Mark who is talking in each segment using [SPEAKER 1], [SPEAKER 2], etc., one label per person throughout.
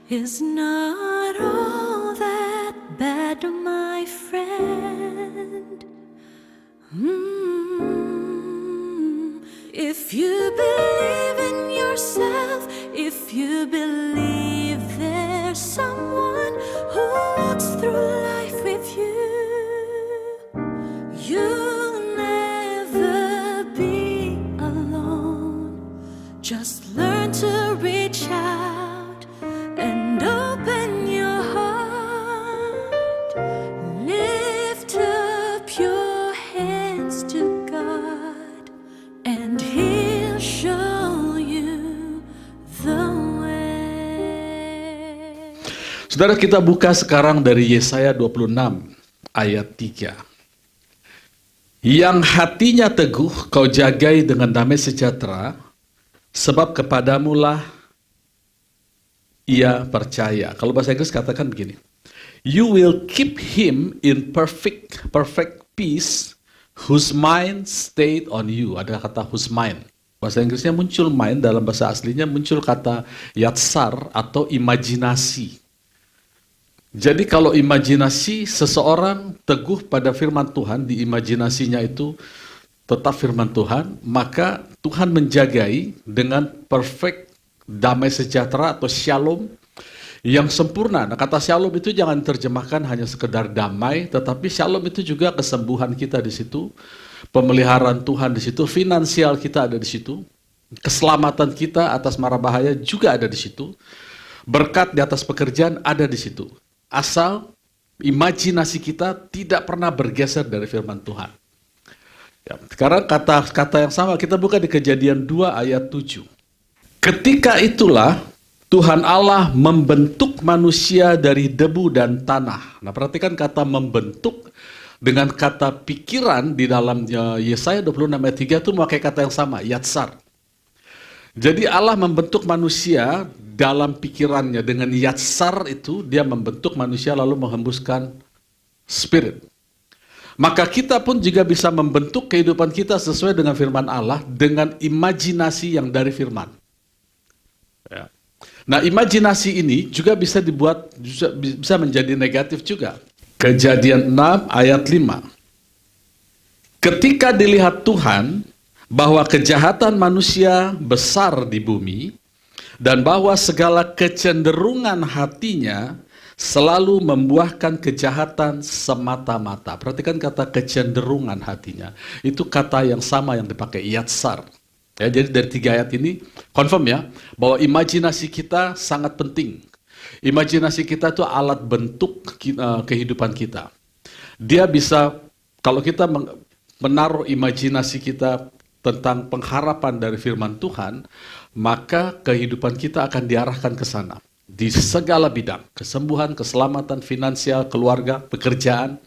[SPEAKER 1] is not all that bad, my friend. If you believe in yourself, if you believe there's someone who walks through life with you, you'll never be alone. Just learn to reach out and open your heart. Lift up your hands to God, and He'll show you the way.
[SPEAKER 2] Saudara, kita buka sekarang dari Yesaya 26 ayat 3. Yang hatinya teguh kau jagai dengan damai sejahtera, sebab kepadamulah ia percaya. Kalau bahasa Inggris katakan begini, you will keep him in perfect peace, whose mind stayed on you. Ada kata whose mind. Bahasa Inggrisnya muncul mind, dalam bahasa aslinya muncul kata yatsar atau imajinasi. Jadi kalau imajinasi seseorang teguh pada firman Tuhan, di imajinasinya itu tetap firman Tuhan, maka Tuhan menjagai dengan perfect damai sejahtera atau shalom yang sempurna. Nah, kata shalom itu jangan terjemahkan hanya sekedar damai, tetapi shalom itu juga kesembuhan kita di situ, pemeliharaan Tuhan di situ, finansial kita ada di situ, keselamatan kita atas mara bahaya juga ada di situ, berkat di atas pekerjaan ada di situ. Asal imajinasi kita tidak pernah bergeser dari firman Tuhan. Ya, sekarang kata yang sama kita buka di Kejadian 2 ayat 7. Ketika itulah Tuhan Allah membentuk manusia dari debu dan tanah. Nah, perhatikan kata membentuk dengan kata pikiran di dalam Yesaya 26 ayat 3 itu memakai kata yang sama, yatsar. Jadi Allah membentuk manusia dalam pikirannya dengan yatsar itu, dia membentuk manusia lalu menghembuskan spirit. Maka kita pun juga bisa membentuk kehidupan kita sesuai dengan firman Allah dengan imajinasi yang dari firman. Ya. Nah, imajinasi ini juga bisa dibuat, bisa menjadi negatif juga. Kejadian 6 ayat 5. Ketika dilihat Tuhan bahwa kejahatan manusia besar di bumi, dan bahwa segala kecenderungan hatinya selalu membuahkan kejahatan semata-mata. Perhatikan kata kecenderungan hatinya. Itu kata yang sama yang dipakai yatsar. Ya, jadi dari 3 ayat ini confirm ya, bahwa imajinasi kita sangat penting. Imajinasi kita itu alat bentuk kehidupan kita. Dia bisa, kalau kita menaruh imajinasi kita tentang pengharapan dari firman Tuhan, maka kehidupan kita akan diarahkan ke sana. Di segala bidang, kesembuhan, keselamatan, finansial, keluarga, pekerjaan,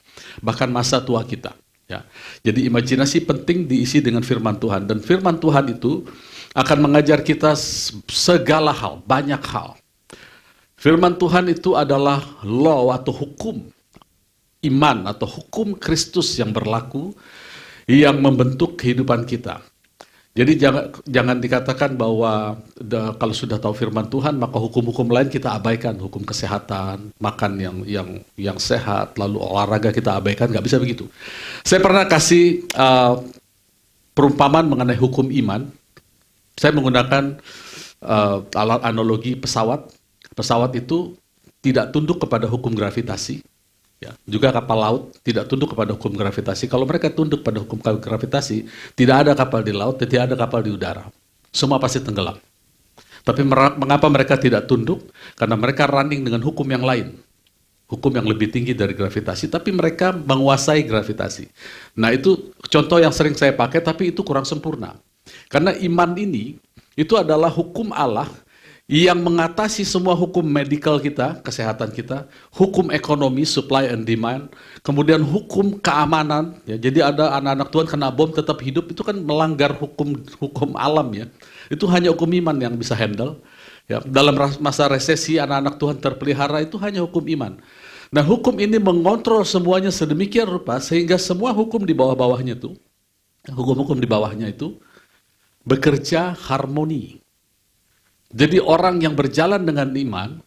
[SPEAKER 2] bahkan masa tua kita. Ya. Jadi imajinasi penting diisi dengan firman Tuhan. Dan firman Tuhan itu akan mengajar kita segala hal, banyak hal. Firman Tuhan itu adalah law atau hukum iman atau hukum Kristus yang berlaku, yang membentuk kehidupan kita. Jadi jangan dikatakan bahwa kalau sudah tahu firman Tuhan maka hukum-hukum lain kita abaikan, hukum kesehatan, makan yang sehat, lalu olahraga kita abaikan, nggak bisa begitu. Saya pernah kasih perumpamaan mengenai hukum iman. Saya menggunakan alat analogi pesawat. Pesawat itu tidak tunduk kepada hukum gravitasi. Ya, juga kapal laut tidak tunduk kepada hukum gravitasi. Kalau mereka tunduk pada hukum gravitasi, tidak ada kapal di laut, tidak ada kapal di udara. Semua pasti tenggelam. Tapi mengapa mereka tidak tunduk? Karena mereka running dengan hukum yang lain. Hukum yang lebih tinggi dari gravitasi, tapi mereka menguasai gravitasi. Nah, itu contoh yang sering saya pakai, tapi itu kurang sempurna. Karena iman ini, itu adalah hukum Allah yang mengatasi semua hukum medical kita, kesehatan kita, hukum ekonomi, supply and demand, kemudian hukum keamanan. Ya, jadi ada anak-anak Tuhan kena bom tetap hidup, itu kan melanggar hukum alam ya. Itu hanya hukum iman yang bisa handle. Ya, dalam masa resesi anak-anak Tuhan terpelihara, itu hanya hukum iman. Nah, hukum ini mengontrol semuanya sedemikian rupa sehingga semua hukum di bawah-bawahnya itu, hukum-hukum di bawahnya itu bekerja harmoni. Jadi orang yang berjalan dengan iman,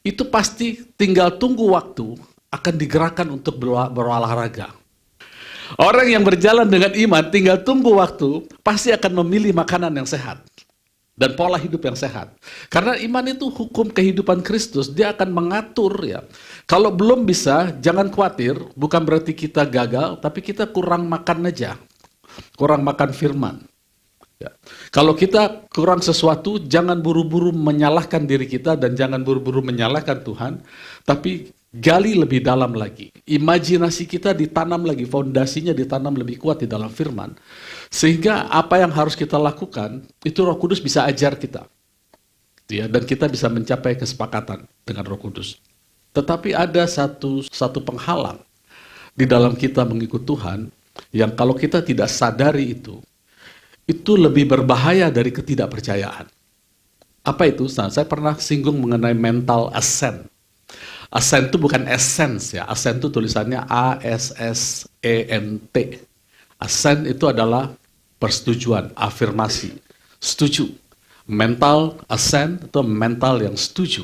[SPEAKER 2] itu pasti tinggal tunggu waktu akan digerakkan untuk berolahraga. Orang yang berjalan dengan iman tinggal tunggu waktu pasti akan memilih makanan yang sehat dan pola hidup yang sehat. Karena iman itu hukum kehidupan Kristus, dia akan mengatur ya. Kalau belum bisa, jangan khawatir, bukan berarti kita gagal, tapi kita kurang makan aja. Kurang makan firman. Ya. Kalau kita kurang sesuatu, jangan buru-buru menyalahkan diri kita dan jangan buru-buru menyalahkan Tuhan, tapi gali lebih dalam lagi. Imajinasi kita ditanam lagi, fondasinya ditanam lebih kuat di dalam firman. Sehingga apa yang harus kita lakukan, itu Roh Kudus bisa ajar kita. Ya, dan kita bisa mencapai kesepakatan dengan Roh Kudus. Tetapi ada satu penghalang di dalam kita mengikut Tuhan, yang kalau kita tidak sadari itu lebih berbahaya dari ketidakpercayaan. Apa itu? Nah, saya pernah singgung mengenai mental assent. Assent itu bukan essence ya, assent itu tulisannya A-S-S-E-N-T. Assent itu adalah persetujuan, afirmasi, setuju. Mental assent itu mental yang setuju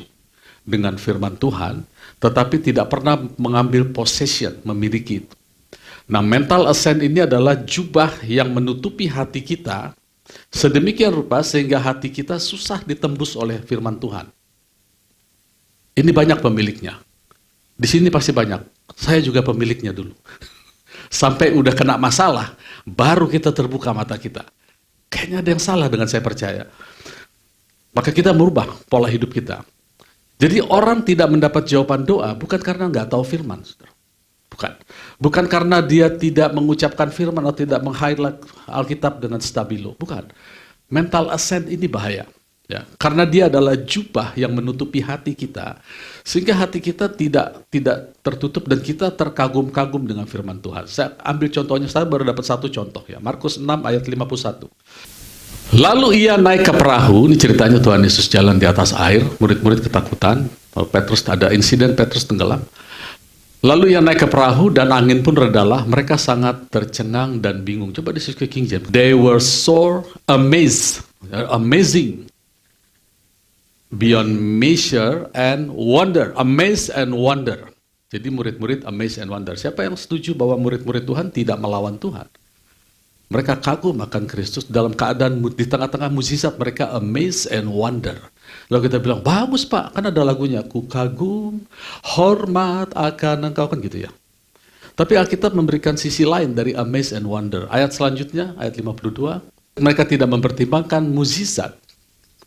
[SPEAKER 2] dengan firman Tuhan, tetapi tidak pernah mengambil possession, memiliki itu. Nah, mental assent ini adalah jubah yang menutupi hati kita sedemikian rupa sehingga hati kita susah ditembus oleh firman Tuhan. Ini banyak pemiliknya. Di sini pasti banyak. Saya juga pemiliknya dulu. Sampai udah kena masalah, baru kita terbuka mata kita. Kayaknya ada yang salah dengan saya percaya. Maka kita merubah pola hidup kita. Jadi orang tidak mendapat jawaban doa bukan karena nggak tahu firman. Bukan. Bukan karena dia tidak mengucapkan firman atau tidak meng-highlight Alkitab dengan stabilo. Bukan. Mental assent ini bahaya. Ya, karena dia adalah jubah yang menutupi hati kita, sehingga hati kita tidak tertutup dan kita terkagum-kagum dengan firman Tuhan. Saya ambil contohnya, saya baru dapat satu contoh ya, Markus 6 ayat 51. Lalu ia naik ke perahu, ini ceritanya Tuhan Yesus jalan di atas air, murid-murid ketakutan, Petrus ada insiden Petrus tenggelam. Lalu ia naik ke perahu dan angin pun redalah, mereka sangat tercengang dan bingung. Coba disusun ke King James. They were so amazed, amazing. Beyond measure and wonder. Amazed and wonder. Jadi murid-murid amazed and wonder. Siapa yang setuju bahwa murid-murid Tuhan tidak melawan Tuhan? Mereka kagum akan Kristus dalam keadaan di tengah-tengah mukjizat, mereka amazed and wonder. Lalu kita bilang, bagus Pak, kan ada lagunya, ku kagum, hormat akan engkau, kan gitu ya. Tapi Alkitab memberikan sisi lain dari amazed and wonder. Ayat selanjutnya, ayat 52, mereka tidak mempertimbangkan mukjizat.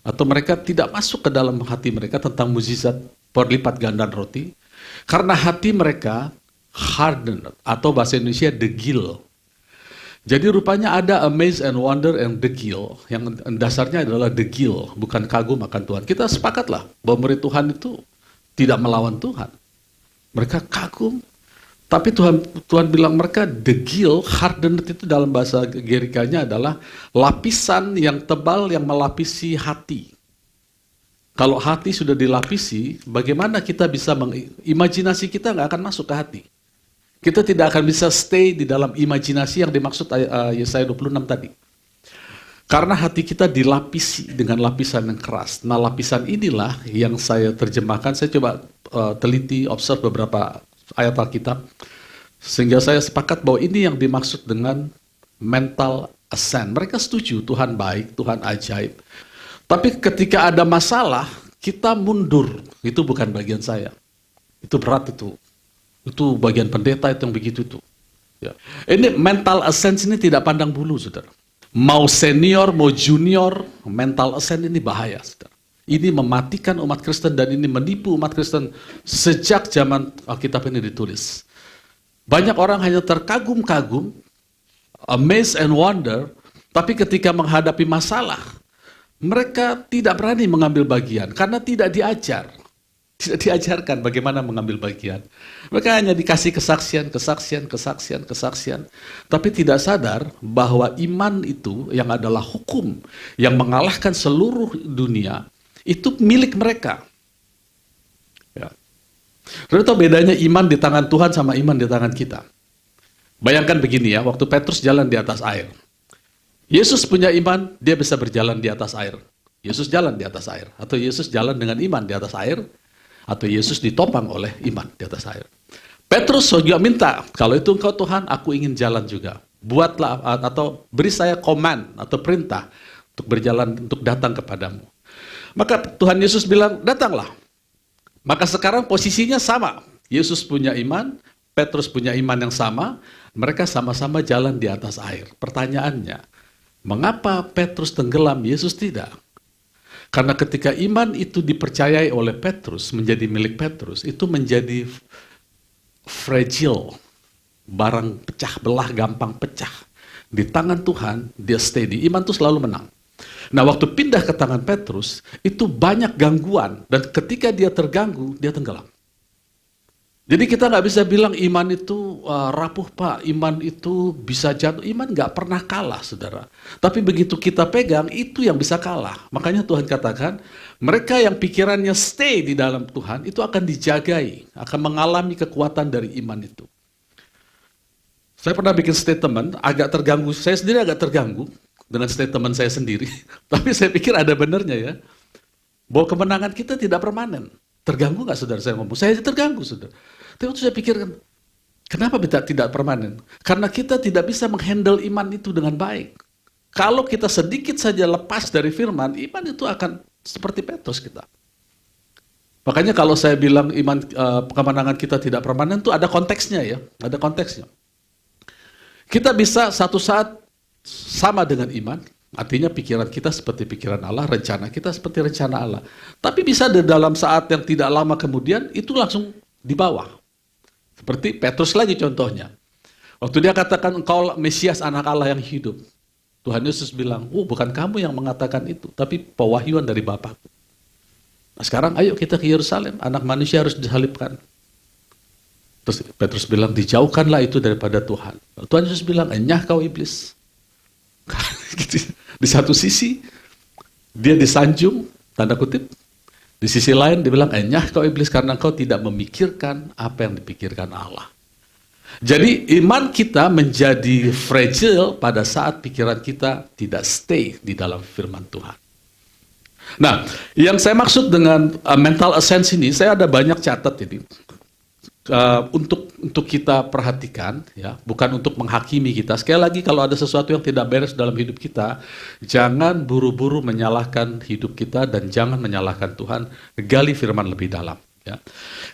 [SPEAKER 2] Atau mereka tidak masuk ke dalam hati mereka tentang mukjizat perlipat gandaan roti. Karena hati mereka hardened, atau bahasa Indonesia degil. Jadi rupanya ada amaze and wonder and degil. Yang dasarnya adalah degil, bukan kagum akan Tuhan. Kita sepakatlah bahwa murid Tuhan itu tidak melawan Tuhan. Mereka kagum. Tapi Tuhan bilang mereka degil, hardened itu dalam bahasa Gerikanya adalah lapisan yang tebal yang melapisi hati. Kalau hati sudah dilapisi, bagaimana kita bisa imajinasi kita nggak akan masuk ke hati. Kita tidak akan bisa stay di dalam imajinasi yang dimaksud Yesaya 26 tadi. Karena hati kita dilapisi dengan lapisan yang keras. Nah, lapisan inilah yang saya terjemahkan. Saya coba teliti, observe beberapa ayat Alkitab, sehingga saya sepakat bahwa ini yang dimaksud dengan mental assent. Mereka setuju Tuhan baik, Tuhan ajaib. Tapi ketika ada masalah, kita mundur. Itu bukan bagian saya. Itu berat itu. Itu bagian pendeta itu yang begitu itu. Ya. Ini mental assent ini tidak pandang bulu, saudara. Mau senior, mau junior, mental assent ini bahaya, saudara. Ini mematikan umat Kristen dan ini menipu umat Kristen sejak zaman Alkitab ini ditulis. Banyak orang hanya terkagum-kagum, amazed and wonder, tapi ketika menghadapi masalah, mereka tidak berani mengambil bagian karena tidak diajar. Tidak diajarkan bagaimana mengambil bagian. Mereka hanya dikasih kesaksian, tapi tidak sadar bahwa iman itu yang adalah hukum, yang mengalahkan seluruh dunia, itu milik mereka. Ya. Lalu tahu bedanya iman di tangan Tuhan sama iman di tangan kita. Bayangkan begini ya, waktu Petrus jalan di atas air. Yesus punya iman, dia bisa berjalan di atas air. Yesus jalan di atas air. Atau Yesus jalan dengan iman di atas air. atau Yesus ditopang oleh iman di atas air. Petrus juga minta, kalau itu engkau Tuhan, aku ingin jalan juga. Buatlah atau beri saya command atau perintah untuk berjalan, untuk datang kepadamu. Maka Tuhan Yesus bilang, datanglah. Maka sekarang posisinya sama. Yesus punya iman, Petrus punya iman yang sama, mereka sama-sama jalan di atas air. Pertanyaannya, mengapa Petrus tenggelam, Yesus tidak? Karena ketika iman itu dipercayai oleh Petrus, menjadi milik Petrus, itu menjadi fragile, barang pecah belah, gampang pecah. Di tangan Tuhan, dia steady. Iman itu selalu menang. Nah, waktu pindah ke tangan Petrus, itu banyak gangguan. Dan ketika dia terganggu, dia tenggelam. Jadi kita nggak bisa bilang iman itu rapuh Pak, iman itu bisa jatuh. Iman nggak pernah kalah, saudara. Tapi begitu kita pegang, itu yang bisa kalah. Makanya Tuhan katakan, mereka yang pikirannya stay di dalam Tuhan, itu akan dijagai, akan mengalami kekuatan dari iman itu. Saya pernah bikin statement, agak terganggu, saya sendiri agak terganggu dengan statement saya sendiri. Tapi saya pikir ada benernya ya, bahwa kemenangan kita tidak permanen. Terganggu nggak saudara saya ngomong? Saya terganggu saudara. Tapi waktu saya pikirkan, kenapa tidak permanen? Karena kita tidak bisa menghandle iman itu dengan baik. Kalau kita sedikit saja lepas dari firman, iman itu akan seperti Petrus kita. Makanya kalau saya bilang iman kemenangan kita tidak permanen, itu ada konteksnya ya, ada konteksnya. Kita bisa satu saat sama dengan iman, artinya pikiran kita seperti pikiran Allah, rencana kita seperti rencana Allah. Tapi bisa di dalam saat yang tidak lama kemudian, itu langsung di bawah. Seperti Petrus lagi contohnya. Waktu dia katakan, engkau Mesias anak Allah yang hidup. Tuhan Yesus bilang, bukan kamu yang mengatakan itu, tapi pewahyuan dari Bapakku. Nah, sekarang ayo kita ke Yerusalem, anak manusia harus disalibkan. Terus Petrus bilang, dijauhkanlah itu daripada Tuhan. Tuhan Yesus bilang, enyah kau iblis. Di satu sisi, dia disanjung, tanda kutip. Di sisi lain, dia bilang, enyah kau iblis karena kau tidak memikirkan apa yang dipikirkan Allah. Jadi, iman kita menjadi fragile pada saat pikiran kita tidak stay di dalam firman Tuhan. Nah, yang saya maksud dengan mental ascent ini, saya ada banyak catat ini. Untuk kita perhatikan, ya, bukan untuk menghakimi kita. Sekali lagi, kalau ada sesuatu yang tidak beres dalam hidup kita, jangan buru-buru menyalahkan hidup kita dan jangan menyalahkan Tuhan. Gali firman lebih dalam. Ya.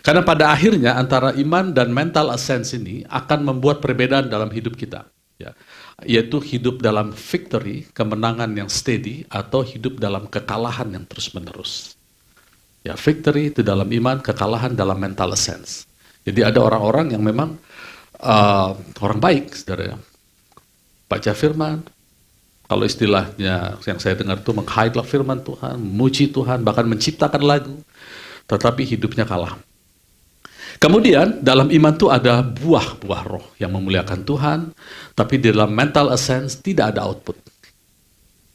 [SPEAKER 2] Karena pada akhirnya antara iman dan mental ascent ini akan membuat perbedaan dalam hidup kita. Ya. Yaitu hidup dalam victory, kemenangan yang steady, atau hidup dalam kekalahan yang terus-menerus. Ya, victory itu dalam iman, kekalahan dalam mental ascent. Jadi ada orang-orang yang memang orang baik, saudara. Baca firman, kalau istilahnya yang saya dengar itu meng-highlight firman Tuhan, memuji Tuhan, bahkan menciptakan lagu, tetapi hidupnya kalah. Kemudian dalam iman itu ada buah-buah roh yang memuliakan Tuhan, tapi di dalam mental ascent tidak ada output.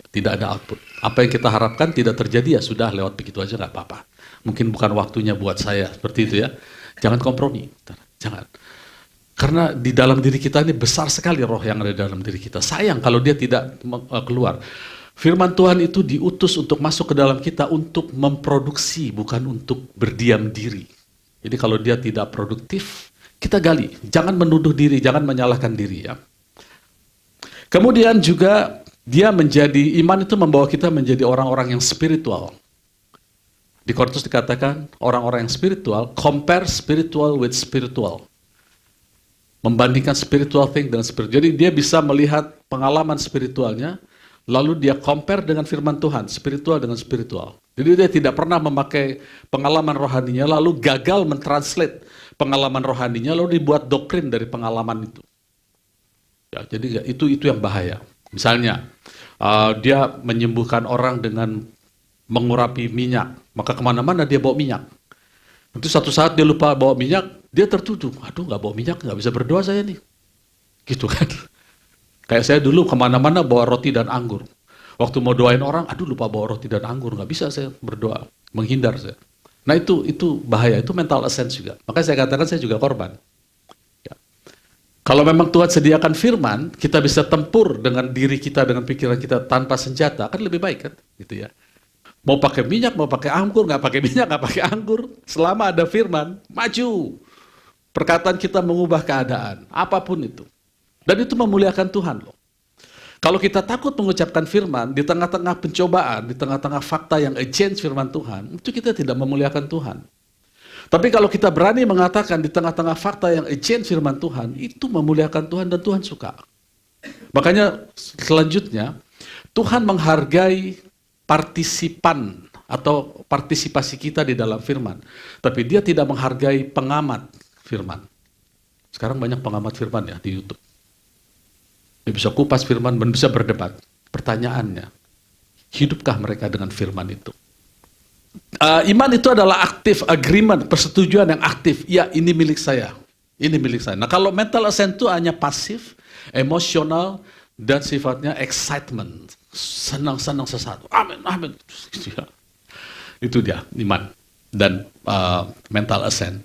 [SPEAKER 2] Tidak ada output. Apa yang kita harapkan tidak terjadi, ya sudah lewat begitu aja nggak apa-apa. Mungkin bukan waktunya buat saya, seperti itu ya. Jangan kompromi, jangan. Karena di dalam diri kita ini besar sekali roh yang ada di dalam diri kita. Sayang kalau dia tidak keluar. Firman Tuhan itu diutus untuk masuk ke dalam kita untuk memproduksi, bukan untuk berdiam diri. Jadi kalau dia tidak produktif, kita gali. Jangan menuduh diri, jangan menyalahkan diri ya. Kemudian juga dia menjadi, iman itu membawa kita menjadi orang-orang yang spiritual. Di Korintus dikatakan, orang-orang yang spiritual, compare spiritual with spiritual. Membandingkan spiritual thing dengan spiritual. Jadi dia bisa melihat pengalaman spiritualnya, lalu dia compare dengan firman Tuhan, spiritual dengan spiritual. Jadi dia tidak pernah memakai pengalaman rohaninya, lalu gagal mentranslate pengalaman rohaninya, lalu dibuat doktrin dari pengalaman itu. Ya, jadi itu yang bahaya. Misalnya, dia menyembuhkan orang dengan mengurapi minyak, maka kemana-mana dia bawa minyak. Nanti satu saat dia lupa bawa minyak, dia tertuduh, aduh nggak bawa minyak, nggak bisa berdoa saya nih. Gitu kan. Kayak saya dulu kemana-mana bawa roti dan anggur. Waktu mau doain orang, aduh lupa bawa roti dan anggur, nggak bisa saya berdoa, menghindar saya. Nah itu bahaya, itu mental ascent juga. Makanya saya katakan saya juga korban. Ya. Kalau memang Tuhan sediakan firman, kita bisa tempur dengan diri kita, dengan pikiran kita tanpa senjata, kan lebih baik kan, gitu ya. Mau pakai minyak, mau pakai anggur, nggak pakai minyak, nggak pakai anggur. Selama ada firman, maju. Perkataan kita mengubah keadaan, apapun itu. Dan itu memuliakan Tuhan loh. Kalau kita takut mengucapkan firman, di tengah-tengah pencobaan, di tengah-tengah fakta yang against firman Tuhan, itu kita tidak memuliakan Tuhan. Tapi kalau kita berani mengatakan di tengah-tengah fakta yang against firman Tuhan, itu memuliakan Tuhan dan Tuhan suka. Makanya selanjutnya, Tuhan menghargai partisipan atau partisipasi kita di dalam firman. Tapi dia tidak menghargai pengamat firman. Sekarang banyak pengamat firman ya di YouTube. Dia bisa kupas firman dan bisa berdebat. Pertanyaannya, hidupkah mereka dengan firman itu? Iman itu adalah aktif agreement, persetujuan yang aktif. Ya, ini milik saya. Ini milik saya. Nah, kalau mental assent itu hanya pasif, emosional, dan sifatnya excitement. Senang-senang sesaat. Amin, amin. Itu dia, iman. Dan mental assent.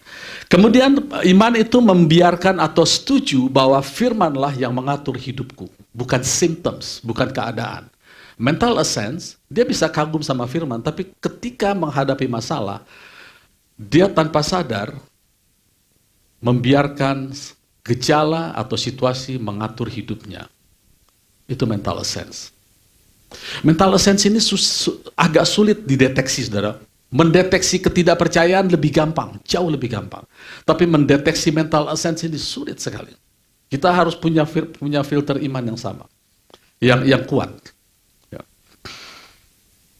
[SPEAKER 2] Kemudian iman itu membiarkan atau setuju bahwa firmanlah yang mengatur hidupku. Bukan symptoms, bukan keadaan. Mental assent, dia bisa kagum sama firman, tapi ketika menghadapi masalah, dia tanpa sadar membiarkan gejala atau situasi mengatur hidupnya. Itu mental assent. Mental assent ini agak sulit dideteksi, saudara. Mendeteksi ketidakpercayaan lebih gampang, jauh lebih gampang. Tapi mendeteksi mental assent ini sulit sekali. Kita harus punya filter iman yang sama, yang kuat. Ya.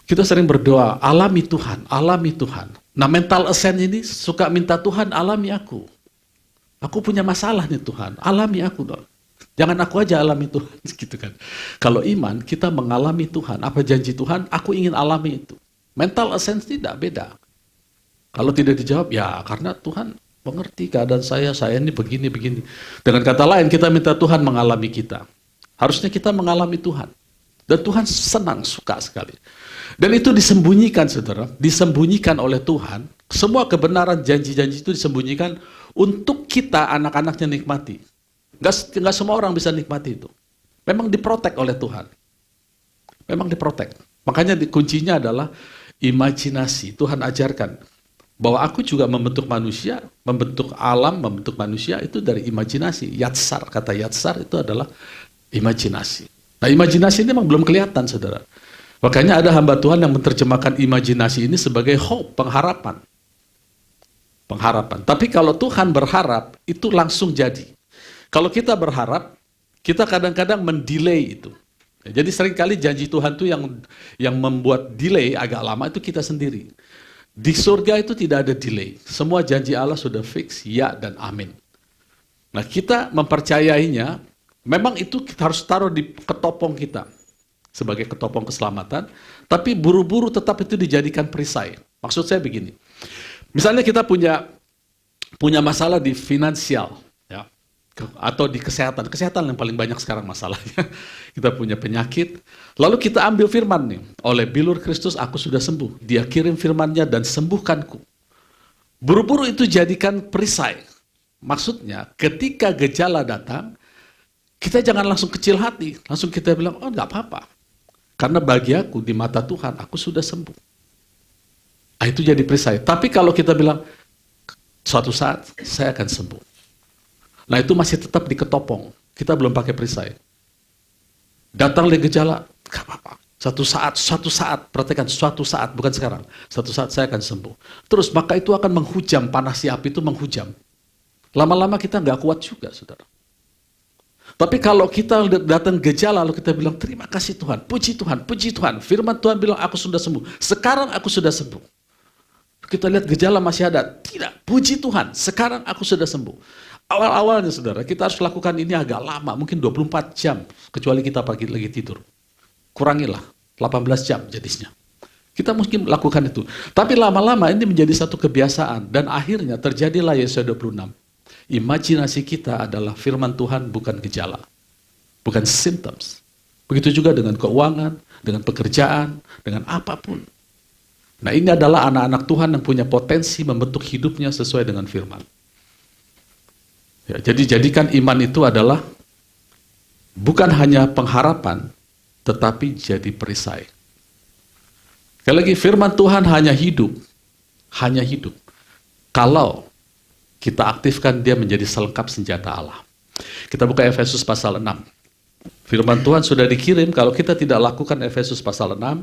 [SPEAKER 2] Kita sering berdoa, alami Tuhan, alami Tuhan. Nah, mental assent ini suka minta Tuhan, alami aku. Aku punya masalah nih Tuhan, alami aku dong. Jangan aku aja alami Tuhan, gitu kan. Kalau iman, kita mengalami Tuhan. Apa janji Tuhan? Aku ingin alami itu. Mental assent tidak, beda. Kalau tidak dijawab, ya karena Tuhan mengerti keadaan saya ini begini-begini. Dengan kata lain, kita minta Tuhan mengalami kita. Harusnya kita mengalami Tuhan. Dan Tuhan senang, suka sekali. Dan itu disembunyikan, saudara. Disembunyikan oleh Tuhan. Semua kebenaran janji-janji itu disembunyikan untuk kita, anak-anaknya nikmati. Nggak semua orang bisa nikmati itu. Memang diprotek oleh Tuhan. Memang diprotek. Makanya kuncinya adalah imajinasi. Tuhan ajarkan bahwa aku juga membentuk manusia, membentuk alam, membentuk manusia itu dari imajinasi. Yatsar, kata yatsar itu adalah imajinasi. Nah, imajinasi ini memang belum kelihatan, saudara. Makanya ada hamba Tuhan yang menerjemahkan imajinasi ini sebagai hope, pengharapan. Pengharapan. Tapi kalau Tuhan berharap, itu langsung jadi. Kalau kita berharap, kita kadang-kadang mendelay itu. Jadi seringkali janji Tuhan itu yang membuat delay agak lama itu kita sendiri. Di surga itu tidak ada delay. Semua janji Allah sudah fix, ya dan amin. Nah, kita mempercayainya, memang itu kita harus taruh di ketopong kita sebagai ketopong keselamatan, tapi buru-buru tetap itu dijadikan perisai. Maksud saya begini. Misalnya kita punya masalah di finansial, ya, atau di kesehatan. Kesehatan yang paling banyak sekarang masalahnya. Kita punya penyakit, lalu kita ambil firman nih. Oleh bilur Kristus aku sudah sembuh. Dia kirim firmannya dan sembuhkanku. Buru-buru itu jadikan perisai. Maksudnya ketika gejala datang, kita jangan langsung kecil hati. Langsung kita bilang, oh nggak apa-apa. Karena bagi aku di mata Tuhan, aku sudah sembuh. Nah, itu jadi perisai. Tapi kalau kita bilang, suatu saat saya akan sembuh. Nah, itu masih tetap diketopong. Kita belum pakai perisai. Datang lagi gejala, gak apa-apa. Suatu saat, perhatikan, suatu saat, bukan sekarang. Suatu saat saya akan sembuh. Terus, maka itu akan menghujam, panas si api itu menghujam. Lama-lama kita nggak kuat juga, saudara. Tapi kalau kita datang gejala, lalu kita bilang, terima kasih Tuhan, puji Tuhan, puji Tuhan. Firman Tuhan bilang, aku sudah sembuh. Sekarang aku sudah sembuh. Kita lihat gejala masih ada. Tidak, puji Tuhan, sekarang aku sudah sembuh. Awal-awalnya, saudara, kita harus lakukan ini agak lama, mungkin 24 jam, kecuali kita pagi lagi tidur. Kurangilah, 18 jam jadinya. Kita mungkin lakukan itu. Tapi lama-lama ini menjadi satu kebiasaan, dan akhirnya terjadilah Yesaya 26. Imajinasi kita adalah firman Tuhan, bukan gejala, bukan symptoms. Begitu juga dengan keuangan, dengan pekerjaan, dengan apapun. Nah, ini adalah anak-anak Tuhan yang punya potensi membentuk hidupnya sesuai dengan firman. Ya, jadi jadikan iman itu adalah bukan hanya pengharapan, tetapi jadi perisai. Sekali lagi, firman Tuhan hanya hidup kalau kita aktifkan dia menjadi selengkap senjata Allah. Kita buka Efesus pasal 6. Firman Tuhan sudah dikirim, kalau kita tidak lakukan Efesus pasal 6,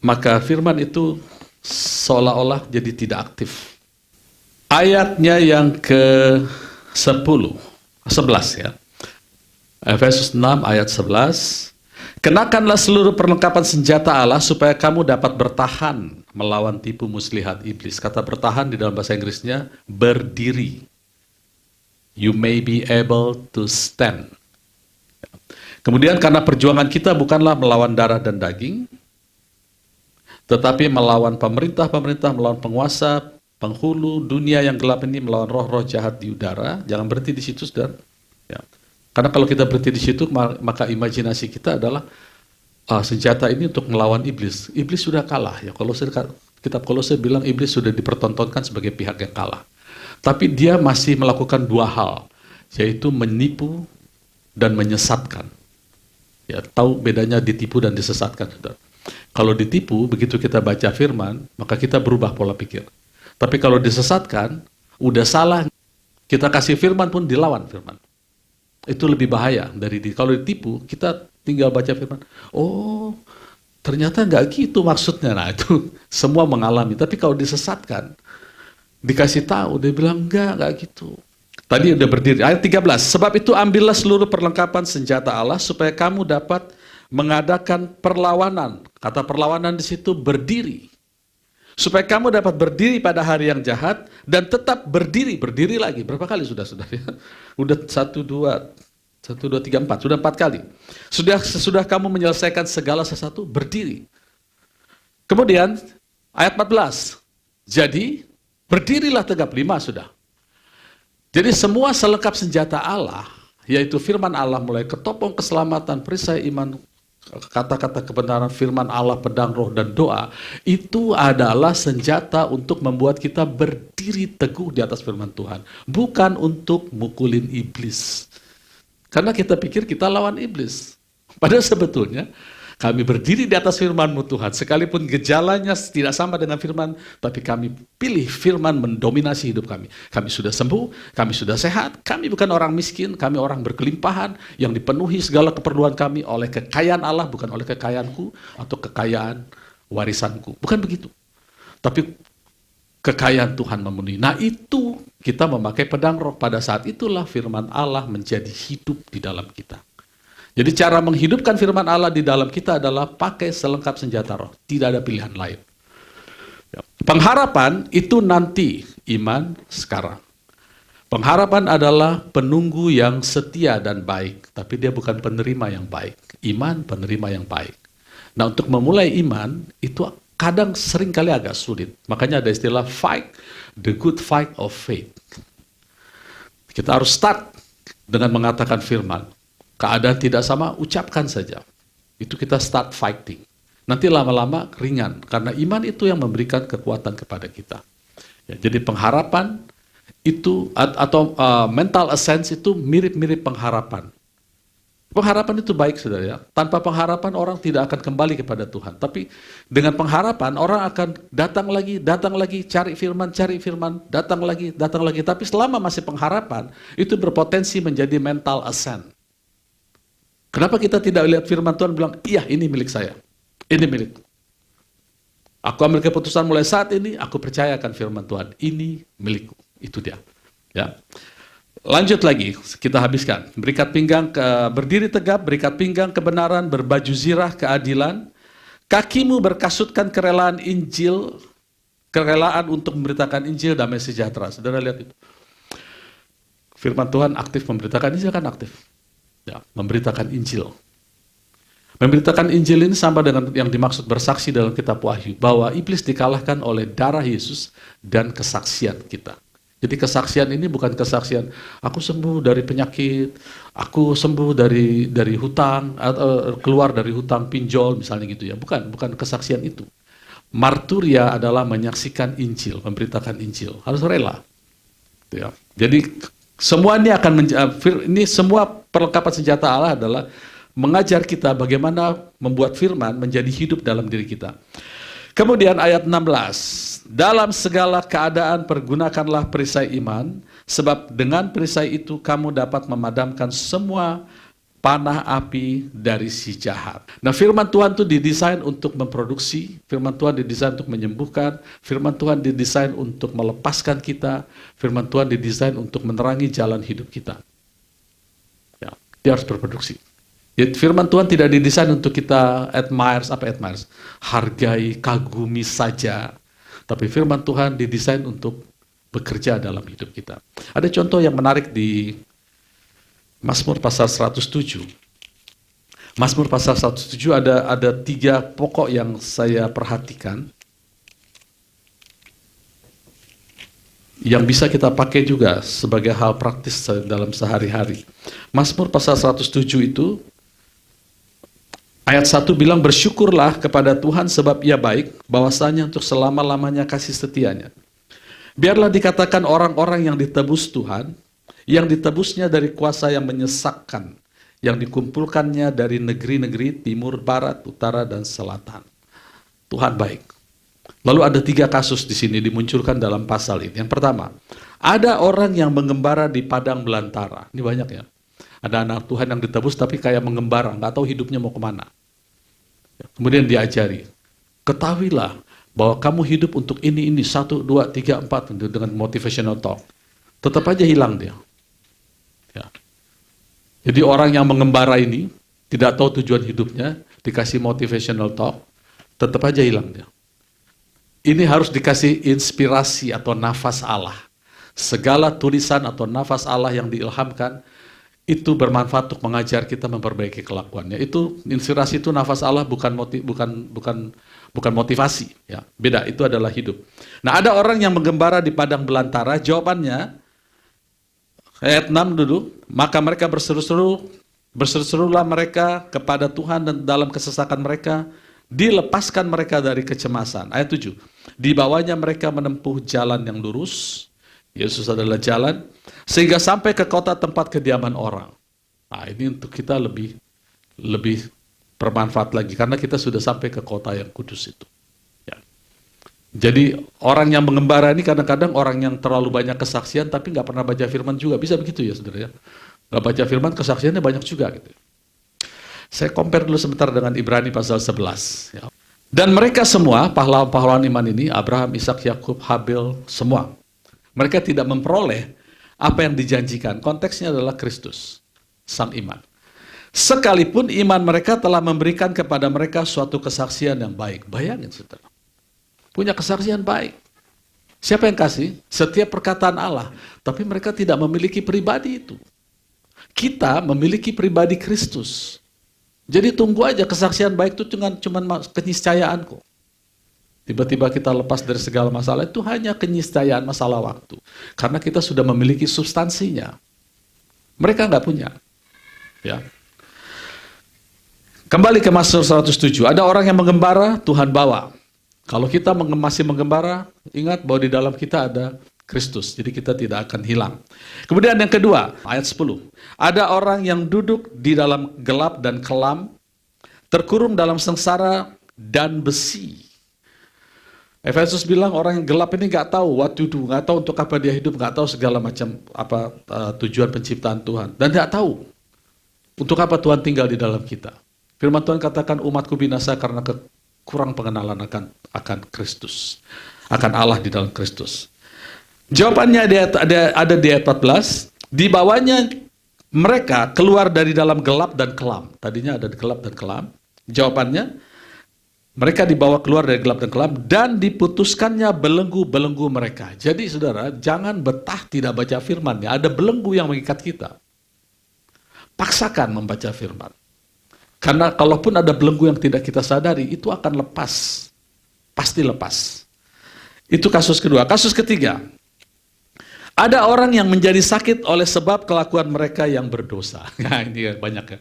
[SPEAKER 2] maka firman itu seolah-olah jadi tidak aktif. Ayatnya yang ke-11 ya. Efesus 6 ayat 11. Kenakanlah seluruh perlengkapan senjata Allah supaya kamu dapat bertahan melawan tipu muslihat iblis. Kata bertahan di dalam bahasa Inggrisnya berdiri. You may be able to stand. Kemudian karena perjuangan kita bukanlah melawan darah dan daging, tetapi melawan pemerintah-pemerintah, melawan penguasa, penghulu dunia yang gelap ini, melawan roh-roh jahat di udara. Jangan berhenti di situ, saudara. Ya. Karena kalau kita berhenti di situ, maka imajinasi kita adalah senjata ini untuk melawan iblis. Iblis sudah kalah. Ya, kitab Kolose bilang iblis sudah dipertontonkan sebagai pihak yang kalah. Tapi dia masih melakukan dua hal, yaitu menipu dan menyesatkan. Ya, tahu bedanya ditipu dan disesatkan, saudara. Kalau ditipu, begitu kita baca firman, maka kita berubah pola pikir. Tapi kalau disesatkan, udah salah, kita kasih firman pun dilawan firman. Itu lebih bahaya dari kalau ditipu, kita tinggal baca firman. Oh, ternyata nggak gitu maksudnya. Nah, itu semua mengalami. Tapi kalau disesatkan, dikasih tahu, dia bilang enggak gitu. Tadi udah berdiri. Ayat 13. Sebab itu ambillah seluruh perlengkapan senjata Allah supaya kamu dapat mengadakan perlawanan. Kata perlawanan di situ berdiri. Supaya kamu dapat berdiri pada hari yang jahat dan tetap berdiri lagi. Berapa kali sudah ya? Udah 1, 2, 3, 4. Sudah 4 kali. Sesudah kamu menyelesaikan segala sesuatu, berdiri. Kemudian ayat 14. Jadi berdirilah tegap. 5 sudah. Jadi semua selengkap senjata Allah, yaitu firman Allah mulai ketopong keselamatan, perisai iman, kata-kata kebenaran, firman Allah, pedang roh, dan doa, itu adalah senjata untuk membuat kita berdiri teguh di atas firman Tuhan. Bukan untuk mukulin iblis. Karena kita pikir kita lawan iblis. Padahal sebetulnya kami berdiri di atas firman-Mu Tuhan. Sekalipun gejalanya tidak sama dengan firman, tapi kami pilih firman mendominasi hidup kami. Kami sudah sembuh, kami sudah sehat, kami bukan orang miskin, kami orang berkelimpahan yang dipenuhi segala keperluan kami oleh kekayaan Allah, bukan oleh kekayaanku atau kekayaan warisanku. Bukan begitu. Tapi kekayaan Tuhan memenuhi. Nah itu kita memakai pedang roh. Pada saat itulah firman Allah menjadi hidup di dalam kita. Jadi cara menghidupkan firman Allah di dalam kita adalah pakai selengkap senjata roh. Tidak ada pilihan lain. Pengharapan itu nanti, iman sekarang. Pengharapan adalah penunggu yang setia dan baik. Tapi dia bukan penerima yang baik. Iman penerima yang baik. Nah untuk memulai iman, itu kadang sering kali agak sulit. Makanya ada istilah fight, the good fight of faith. Kita harus start dengan mengatakan firman. Keadaan tidak sama, ucapkan saja. Itu kita start fighting. Nanti lama-lama ringan, karena iman itu yang memberikan kekuatan kepada kita. Ya, jadi pengharapan itu, atau mental ascent itu mirip-mirip pengharapan. Pengharapan itu baik, saudara ya. Tanpa pengharapan orang tidak akan kembali kepada Tuhan. Tapi dengan pengharapan orang akan datang lagi, cari firman, datang lagi. Tapi selama masih pengharapan, itu berpotensi menjadi mental ascent. Kenapa kita tidak lihat firman Tuhan bilang, iya ini milik saya, ini milikku. Aku ambil keputusan mulai saat ini, aku percayakan firman Tuhan, ini milikku. Itu dia. Ya. Lanjut lagi, kita habiskan. Berdiri tegap, berikat pinggang kebenaran, berbaju zirah keadilan, kakimu berkasutkan kerelaan Injil, kerelaan untuk memberitakan Injil damai sejahtera. Saudara lihat itu. Firman Tuhan aktif memberitakan Injil, kan aktif. Ya, memberitakan Injil. Memberitakan Injil ini sama dengan yang dimaksud bersaksi dalam kitab Wahyu, bahwa iblis dikalahkan oleh darah Yesus dan kesaksian kita. Jadi kesaksian ini bukan kesaksian, aku sembuh dari penyakit, aku sembuh dari hutang, atau keluar dari hutang pinjol misalnya gitu ya. Bukan kesaksian itu. Marturia adalah menyaksikan Injil, memberitakan Injil. Harus rela. Ya. Jadi semua ini semua perlengkapan senjata Allah adalah mengajar kita bagaimana membuat firman menjadi hidup dalam diri kita. Kemudian ayat 16, dalam segala keadaan pergunakanlah perisai iman, sebab dengan perisai itu kamu dapat memadamkan semua panah api dari si jahat. Nah, firman Tuhan itu didesain untuk memproduksi, firman Tuhan didesain untuk menyembuhkan, firman Tuhan didesain untuk melepaskan kita, firman Tuhan didesain untuk menerangi jalan hidup kita. Ya, dia harus berproduksi. Ya, firman Tuhan tidak didesain untuk kita admires, hargai, kagumi saja. Tapi firman Tuhan didesain untuk bekerja dalam hidup kita. Ada contoh yang menarik di Mazmur pasal 107. Mazmur pasal 107 ada 3 pokok yang saya perhatikan, yang bisa kita pakai juga sebagai hal praktis dalam sehari-hari. Mazmur pasal 107 itu, ayat 1 bilang, bersyukurlah kepada Tuhan sebab ia baik, bahwasanya untuk selama-lamanya kasih setianya. Biarlah dikatakan orang-orang yang ditebus Tuhan, yang ditebusnya dari kuasa yang menyesakkan, yang dikumpulkannya dari negeri-negeri timur, barat, utara, dan selatan. Tuhan baik. Lalu ada 3 kasus di sini dimunculkan dalam pasal ini. Yang pertama, ada orang yang mengembara di padang belantara. Ini banyak ya. Ada anak Tuhan yang ditebus tapi kayak mengembara, nggak tahu hidupnya mau kemana. Kemudian diajari, ketahuilah bahwa kamu hidup untuk ini, 1, 2, 3, 4, dengan motivational talk. Tetap aja hilang dia. Ya. Jadi orang yang mengembara ini, tidak tahu tujuan hidupnya, dikasih motivational talk, tetap aja hilang dia. Ini harus dikasih inspirasi atau nafas Allah. Segala tulisan atau nafas Allah yang diilhamkan, itu bermanfaat untuk mengajar kita memperbaiki kelakuannya. Itu inspirasi, itu nafas Allah, bukan motivasi, ya. Beda, itu adalah hidup. Nah, ada orang yang menggembara di padang belantara, jawabannya ayat 6 dulu, maka mereka berseru-serulah mereka kepada Tuhan, dan dalam kesesakan mereka dilepaskan mereka dari kecemasan. Ayat 7, dibawanya mereka menempuh jalan yang lurus. Yesus adalah jalan, sehingga sampai ke kota tempat kediaman orang. Nah, ini untuk kita lebih bermanfaat lagi, karena kita sudah sampai ke kota yang kudus itu. Ya. Jadi orang yang mengembara ini kadang-kadang orang yang terlalu banyak kesaksian, tapi nggak pernah baca firman juga. Bisa begitu ya, saudara ya? Nggak baca firman, kesaksiannya banyak juga. Gitu. Saya compare dulu sebentar dengan Ibrani pasal 11. Ya. Dan mereka semua, pahlawan-pahlawan iman ini, Abraham, Ishak, Yakub, Habil, semua, mereka tidak memperoleh apa yang dijanjikan. Konteksnya adalah Kristus, sang iman. Sekalipun iman mereka telah memberikan kepada mereka suatu kesaksian yang baik. Bayangin, saudara. Punya kesaksian baik. Siapa yang kasih? Setiap perkataan Allah. Tapi mereka tidak memiliki pribadi itu. Kita memiliki pribadi Kristus. Jadi tunggu aja, kesaksian baik itu cuma keniscayaan kok. Tiba-tiba kita lepas dari segala masalah, itu hanya keniscayaan, masalah waktu. Karena kita sudah memiliki substansinya. Mereka nggak punya. Ya. Kembali ke Mazmur 107. Ada orang yang mengembara, Tuhan bawa. Kalau kita masih mengembara, ingat bahwa di dalam kita ada Kristus. Jadi kita tidak akan hilang. Kemudian yang kedua, ayat 10. Ada orang yang duduk di dalam gelap dan kelam, terkurung dalam sengsara dan besi. Efesus bilang orang yang gelap ini nggak tahu what to do, nggak tahu untuk apa dia hidup, nggak tahu segala macam tujuan penciptaan Tuhan, dan nggak tahu untuk apa Tuhan tinggal di dalam kita. Firman Tuhan katakan umatku binasa karena kurang pengenalan akan Kristus, akan Allah di dalam Kristus. Jawabannya ada di ayat 14. Di bawahnya mereka keluar dari dalam gelap dan kelam. Tadinya ada di gelap dan kelam. Jawabannya, mereka dibawa keluar dari gelap dan kelam, dan diputuskannya belenggu-belenggu mereka. Jadi saudara, jangan betah tidak baca firman. Ya. Ada belenggu yang mengikat kita. Paksakan membaca firman. Karena kalaupun ada belenggu yang tidak kita sadari, itu akan lepas. Pasti lepas. Itu kasus kedua. Kasus ketiga. Ada orang yang menjadi sakit oleh sebab kelakuan mereka yang berdosa. Nah, ini banyak ya.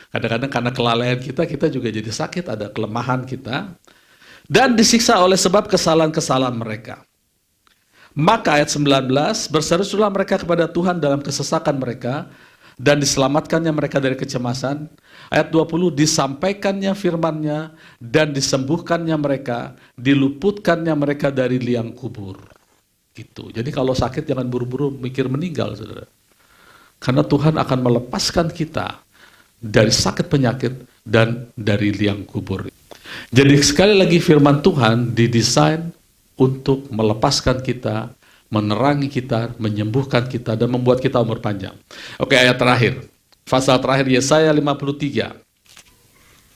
[SPEAKER 2] Kadang-kadang karena kelalaian kita juga jadi sakit, ada kelemahan kita. Dan disiksa oleh sebab kesalahan-kesalahan mereka. Maka ayat 19, berseru-serulah mereka kepada Tuhan dalam kesesakan mereka, dan diselamatkannya mereka dari kecemasan. Ayat 20, disampaikannya firman-Nya dan disembuhkannya mereka, diluputkannya mereka dari liang kubur. Gitu. Jadi kalau sakit jangan buru-buru mikir meninggal, saudara. Karena Tuhan akan melepaskan kita dari sakit penyakit dan dari liang kubur. Jadi sekali lagi firman Tuhan didesain untuk melepaskan kita, menerangi kita, menyembuhkan kita, dan membuat kita umur panjang. Oke, ayat terakhir. Pasal terakhir Yesaya 53.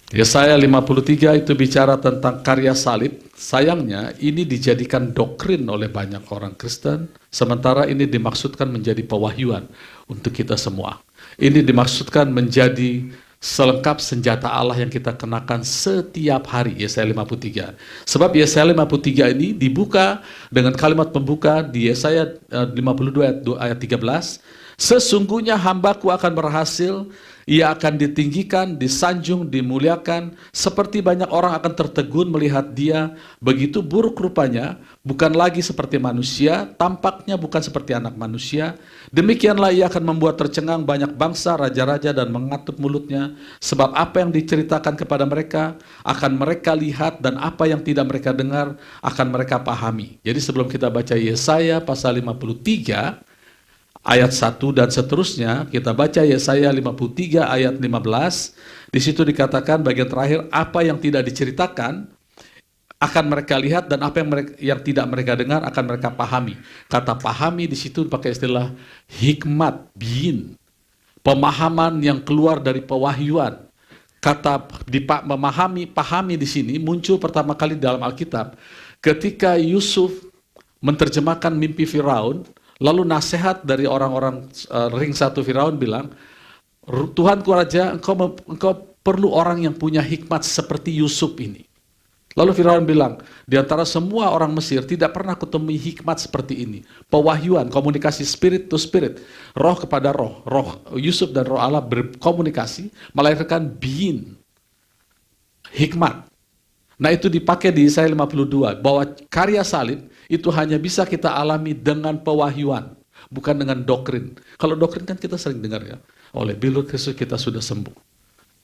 [SPEAKER 2] Yesaya 53 itu bicara tentang karya salib. Sayangnya ini dijadikan doktrin oleh banyak orang Kristen, sementara ini dimaksudkan menjadi pewahyuan untuk kita semua. Ini dimaksudkan menjadi selengkap senjata Allah yang kita kenakan setiap hari, Yesaya 53. Sebab Yesaya 53 ini dibuka dengan kalimat pembuka di Yesaya 52 ayat 13. Sesungguhnya hambaku akan berhasil, ia akan ditinggikan, disanjung, dimuliakan, seperti banyak orang akan tertegun melihat dia, begitu buruk rupanya, bukan lagi seperti manusia, tampaknya bukan seperti anak manusia, demikianlah ia akan membuat tercengang banyak bangsa, raja-raja, dan mengatup mulutnya, sebab apa yang diceritakan kepada mereka, akan mereka lihat, dan apa yang tidak mereka dengar, akan mereka pahami. Jadi sebelum kita baca Yesaya pasal 53, ayat 1 dan seterusnya, kita baca Yesaya 53 ayat 15. Di situ dikatakan bagian terakhir, apa yang tidak diceritakan akan mereka lihat, dan apa yang tidak mereka dengar akan mereka pahami. Kata pahami di situ pakai istilah hikmat, bin, pemahaman yang keluar dari pewahyuan. Kata pahami di sini muncul pertama kali dalam Alkitab ketika Yusuf menerjemahkan mimpi Firaun. Lalu nasihat dari orang-orang ring satu Firaun bilang, Tuhanku Raja, engkau perlu orang yang punya hikmat seperti Yusuf ini. Lalu Firaun bilang, di antara semua orang Mesir tidak pernah kutemui hikmat seperti ini. Pewahyuan, komunikasi spirit to spirit, roh kepada roh. Roh Yusuf dan roh Allah berkomunikasi, melahirkan bin, hikmat. Nah itu dipakai di Yesaya 52, bahwa karya salib itu hanya bisa kita alami dengan pewahyuan, bukan dengan doktrin. Kalau doktrin kan kita sering dengar ya, oleh bilur Kristus kita sudah sembuh.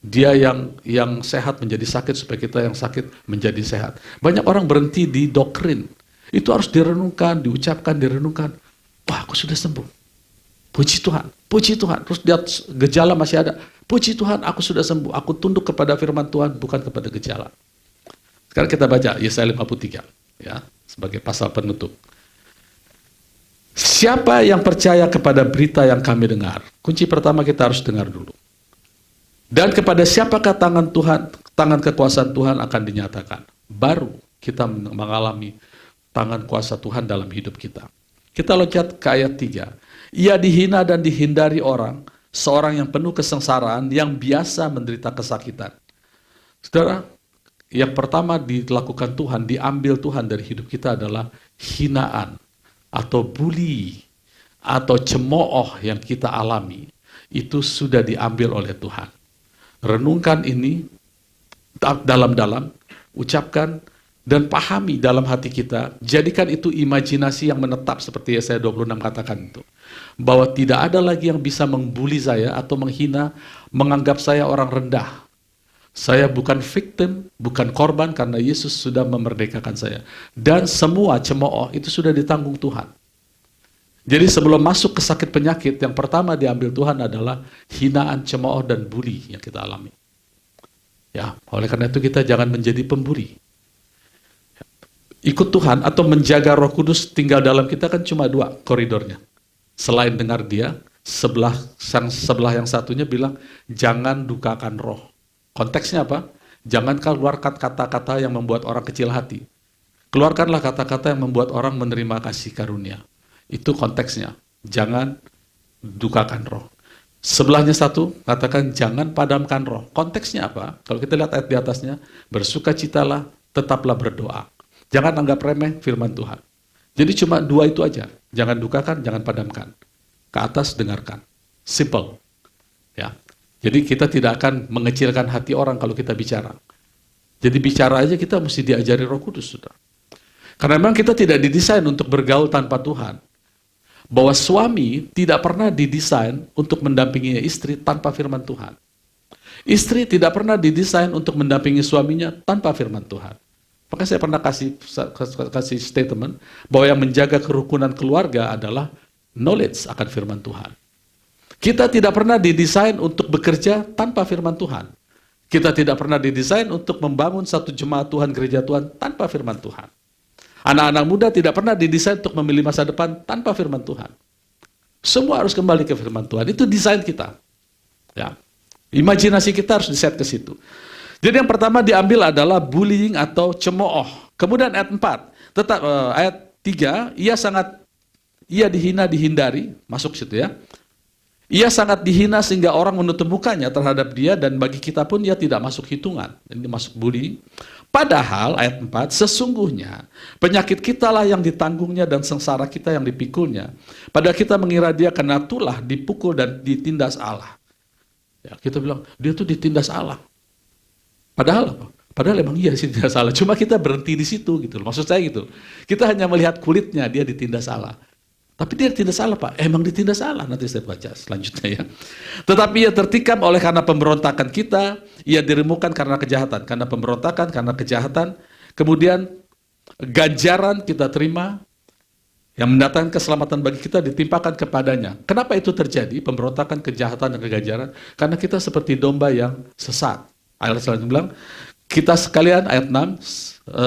[SPEAKER 2] Dia yang sehat menjadi sakit supaya kita yang sakit menjadi sehat. Banyak orang berhenti di doktrin. Itu harus direnungkan, diucapkan, direnungkan. Wah, aku sudah sembuh. Puji Tuhan, puji Tuhan. Terus lihat gejala masih ada. Puji Tuhan, aku sudah sembuh. Aku tunduk kepada firman Tuhan, bukan kepada gejala. Sekarang kita baca Yesaya 53 ya, sebagai pasal penutup. Siapa yang percaya kepada berita yang kami dengar? Kunci pertama kita harus dengar dulu. Dan kepada siapakah tangan kekuasaan Tuhan akan dinyatakan? Baru kita mengalami tangan kuasa Tuhan dalam hidup kita. Kita loncat ke ayat 3. Ia dihina dan dihindari orang, seorang yang penuh kesengsaraan, yang biasa menderita kesakitan. Saudara, yang pertama dilakukan Tuhan, diambil Tuhan dari hidup kita adalah hinaan atau bully atau cemooh yang kita alami. Itu sudah diambil oleh Tuhan. Renungkan ini dalam-dalam, ucapkan dan pahami dalam hati kita. Jadikan itu imajinasi yang menetap seperti Yesaya 26 katakan itu. Bahwa tidak ada lagi yang bisa membuli saya atau menghina, menganggap saya orang rendah. Saya bukan victim, bukan korban karena Yesus sudah memerdekakan saya. Dan semua cemooh itu sudah ditanggung Tuhan. Jadi sebelum masuk ke sakit penyakit, yang pertama diambil Tuhan adalah hinaan, cemooh, dan bully yang kita alami. Ya, oleh karena itu kita jangan menjadi pembuli. Ikut Tuhan atau menjaga Roh Kudus tinggal dalam kita kan cuma dua koridornya. Selain dengar dia, sebelah yang satunya bilang, jangan dukakan roh. Konteksnya apa? Jangan keluarkan kata-kata yang membuat orang kecil hati. Keluarkanlah kata-kata yang membuat orang menerima kasih karunia. Itu konteksnya. Jangan dukakan roh. Sebelahnya satu, katakan jangan padamkan roh. Konteksnya apa? Kalau kita lihat ayat di atasnya, bersukacitalah, tetaplah berdoa. Jangan anggap remeh firman Tuhan. Jadi cuma dua itu aja. Jangan dukakan, jangan padamkan. Ke atas dengarkan. Simple. Ya. Jadi kita tidak akan mengecilkan hati orang kalau kita bicara. Jadi bicara aja kita mesti diajari Roh Kudus, saudara. Karena memang kita tidak didesain untuk bergaul tanpa Tuhan. bahwa suami tidak pernah didesain untuk mendampingi istri tanpa firman Tuhan. Istri tidak pernah didesain untuk mendampingi suaminya tanpa firman Tuhan. Maka saya pernah kasih statement bahwa yang menjaga kerukunan keluarga adalah knowledge akan firman Tuhan. Kita tidak pernah didesain untuk bekerja tanpa firman Tuhan. Kita tidak pernah didesain untuk membangun satu jemaat Tuhan, gereja Tuhan tanpa firman Tuhan. Anak-anak muda tidak pernah didesain untuk memilih masa depan tanpa firman Tuhan. Semua harus kembali ke firman Tuhan. Itu desain kita. Ya. Imajinasi kita harus diset ke situ. Jadi yang pertama diambil adalah bullying atau cemooh. Kemudian ayat 4, ayat 3, ia dihina dihindari, masuk situ ya. Ia sangat dihina sehingga orang menutup mukanya terhadap dia, dan bagi kita pun ia tidak masuk hitungan. Ini masuk bullying. Padahal ayat 4, sesungguhnya penyakit kitalah yang ditanggungnya dan sengsara kita yang dipikulnya. Padahal kita mengira dia kena tulah, dipukul dan ditindas Allah. Ya, kita bilang dia tuh ditindas Allah. Padahal apa? Padahal emang iya sih ditindas Allah. Cuma kita berhenti di situ gitu. Maksud saya gitu. Kita hanya melihat kulitnya, dia ditindas Allah. Tapi dia ditindas Allah, Pak. Emang ditindas Allah. Nanti saya baca selanjutnya ya. Tetapi ia tertikam oleh karena pemberontakan kita. Ia diremukan karena kejahatan. Karena pemberontakan, karena kejahatan. Kemudian ganjaran kita terima. Yang mendatangkan keselamatan bagi kita ditimpakan kepadanya. Kenapa itu terjadi? Pemberontakan, kejahatan, dan keganjaran. Karena kita seperti domba yang sesat. Ayat selanjutnya bilang, kita sekalian, ayat 6,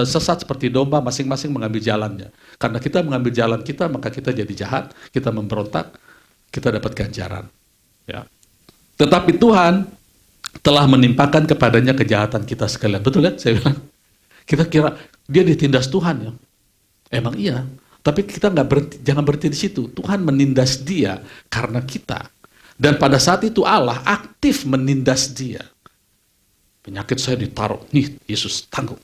[SPEAKER 2] sesat seperti domba, masing-masing mengambil jalannya. Karena kita mengambil jalan kita, maka kita jadi jahat, kita memberontak, kita dapat ganjaran. Ya. Tetapi Tuhan telah menimpakan kepadanya kejahatan kita sekalian. Betul ya? Saya bilang, kita kira dia ditindas Tuhan ya. Emang iya. Tapi kita jangan berhenti di situ. Tuhan menindas dia karena kita. Dan pada saat itu Allah aktif menindas dia. Penyakit saya ditaruh, nih Yesus tanggung.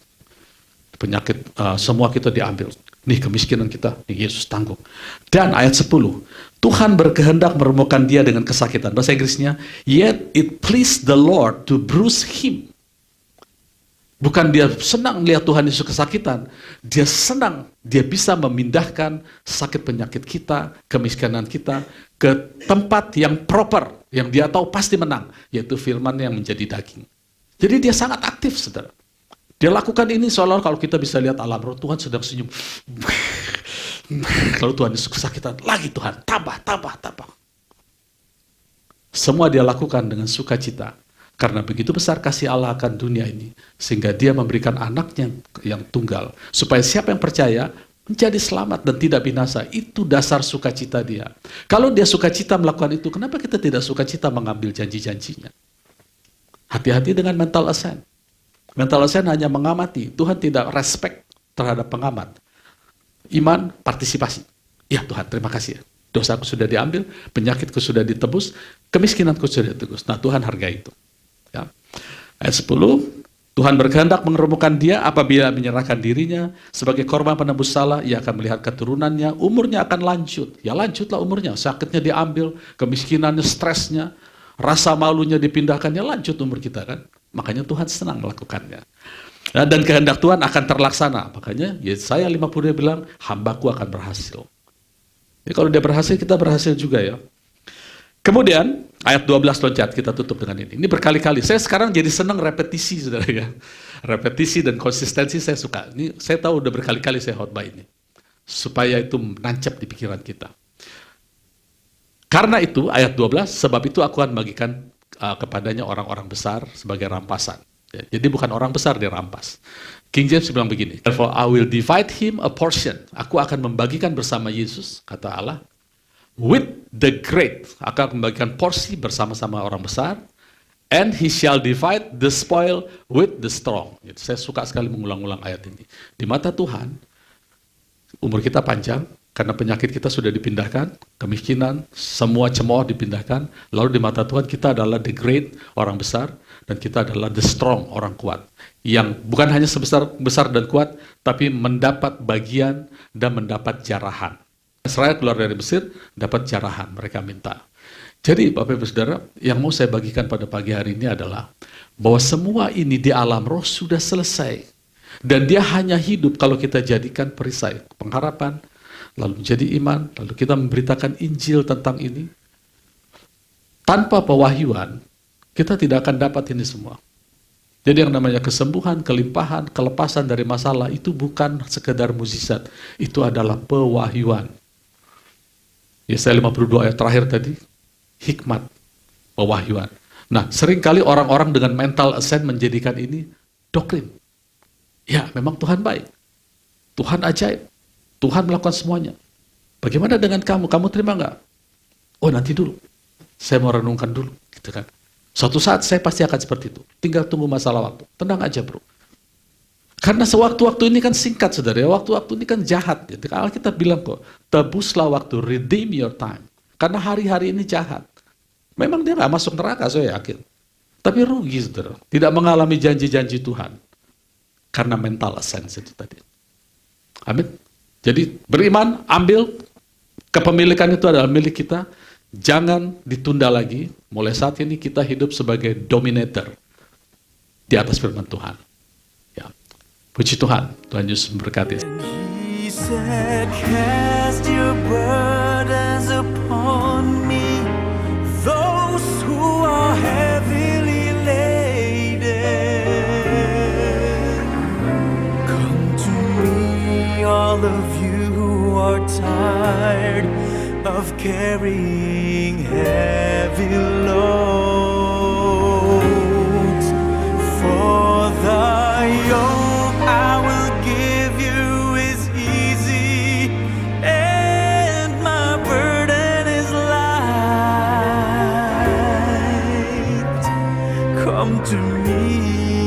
[SPEAKER 2] Penyakit semua kita diambil, nih kemiskinan kita, nih Yesus tanggung. Dan ayat 10, Tuhan berkehendak meremukkan dia dengan kesakitan. Bahasa Inggrisnya, yet it pleased the Lord to bruise him. Bukan dia senang lihat Tuhan Yesus kesakitan, dia senang dia bisa memindahkan sakit penyakit kita, kemiskinan kita ke tempat yang proper, yang dia tahu pasti menang, yaitu firman yang menjadi daging. Jadi dia sangat aktif, saudara. Dia lakukan ini seolah kalau kita bisa lihat alam roh, Tuhan sedang senyum. Kalau Tuhan Yesus kesakitan, lagi Tuhan, tambah. Semua dia lakukan dengan sukacita. Karena begitu besar kasih Allah akan dunia ini, sehingga dia memberikan anaknya yang tunggal, supaya siapa yang percaya menjadi selamat dan tidak binasa. Itu dasar sukacita dia. Kalau dia sukacita melakukan itu, kenapa kita tidak sukacita mengambil janji-janjinya? Hati-hati dengan mental ascent. Mental ascent hanya mengamati. Tuhan tidak respect terhadap pengamat. Iman, partisipasi. Ya Tuhan, terima kasih ya. Dosaku sudah diambil, penyakitku sudah ditebus, kemiskinanku sudah ditebus. Nah Tuhan hargai itu. Ya. Ayat 10, Tuhan berkehendak mengeremukkan dia apabila menyerahkan dirinya sebagai korban penebus salah, ia akan melihat keturunannya, umurnya akan lanjut. Ya lanjutlah umurnya, sakitnya diambil, kemiskinannya, stresnya, rasa malunya dipindahkannya, lanjut umur kita kan. Makanya Tuhan senang melakukannya. Nah, dan kehendak Tuhan akan terlaksana. Makanya Yesaya 50 dia bilang, hambaku akan berhasil. Jadi kalau dia berhasil, kita berhasil juga ya. Kemudian ayat 12 loncat, kita tutup dengan ini. Ini berkali-kali. Saya sekarang jadi senang repetisi, saudara ya. Repetisi dan konsistensi saya suka. Ini saya tahu udah berkali-kali saya khotbah ini. Supaya itu menancap di pikiran kita. Karena itu, ayat 12, sebab itu aku akan bagikan kepadanya orang-orang besar sebagai rampasan. Ya, jadi bukan orang besar dia rampas. King James bilang begini, therefore I will divide him a portion. Aku akan membagikan bersama Yesus, kata Allah, with the great. Aku akan membagikan porsi bersama-sama orang besar, and he shall divide the spoil with the strong. Saya suka sekali mengulang-ulang ayat ini. Di mata Tuhan, umur kita panjang, karena penyakit kita sudah dipindahkan, kemiskinan, semua cemooh dipindahkan, lalu di mata Tuhan kita adalah the great, orang besar, dan kita adalah the strong, orang kuat. Yang bukan hanya besar dan kuat, tapi mendapat bagian dan mendapat jarahan. Israel keluar dari Mesir, dapat jarahan, mereka minta. Jadi Bapak Ibu Saudara, yang mau saya bagikan pada pagi hari ini adalah, bahwa semua ini di alam roh sudah selesai. Dan dia hanya hidup kalau kita jadikan perisai pengharapan, lalu menjadi iman, lalu kita memberitakan Injil tentang ini. Tanpa pewahyuan, kita tidak akan dapat ini semua. Jadi yang namanya kesembuhan, kelimpahan, kelepasan dari masalah itu bukan sekedar mukjizat, itu adalah pewahyuan. Yesaya 52 ayat terakhir tadi, hikmat, pewahyuan. Nah, seringkali orang-orang dengan mental assent menjadikan ini doktrin. Ya, memang Tuhan baik. Tuhan ajaib. Tuhan melakukan semuanya. Bagaimana dengan kamu? Kamu terima nggak? Oh, nanti dulu. Saya mau renungkan dulu. Gitu kan. Suatu saat saya pasti akan seperti itu. Tinggal tunggu masalah waktu. Tenang aja, bro. Karena sewaktu-waktu ini kan singkat, saudara. Waktu-waktu ini kan jahat. Gitu. Kalau kita bilang kok, tebuslah waktu, redeem your time. Karena hari-hari ini jahat. Memang dia nggak masuk neraka, saya yakin. Tapi rugi, saudara. Tidak mengalami janji-janji Tuhan. Karena mental assent itu tadi. Amin. Jadi beriman, ambil. Kepemilikan itu adalah milik kita. Jangan ditunda lagi. Mulai saat ini kita hidup sebagai dominator di atas firman Tuhan. Ya. Puji Tuhan. Tuhan Yesus memberkati.
[SPEAKER 3] He said, cast your burdens upon me, those who are heavily laden. Come to me, all of you who are tired of carrying heavy loads. For the yoke I will give you is easy, and my burden is light. Come to me,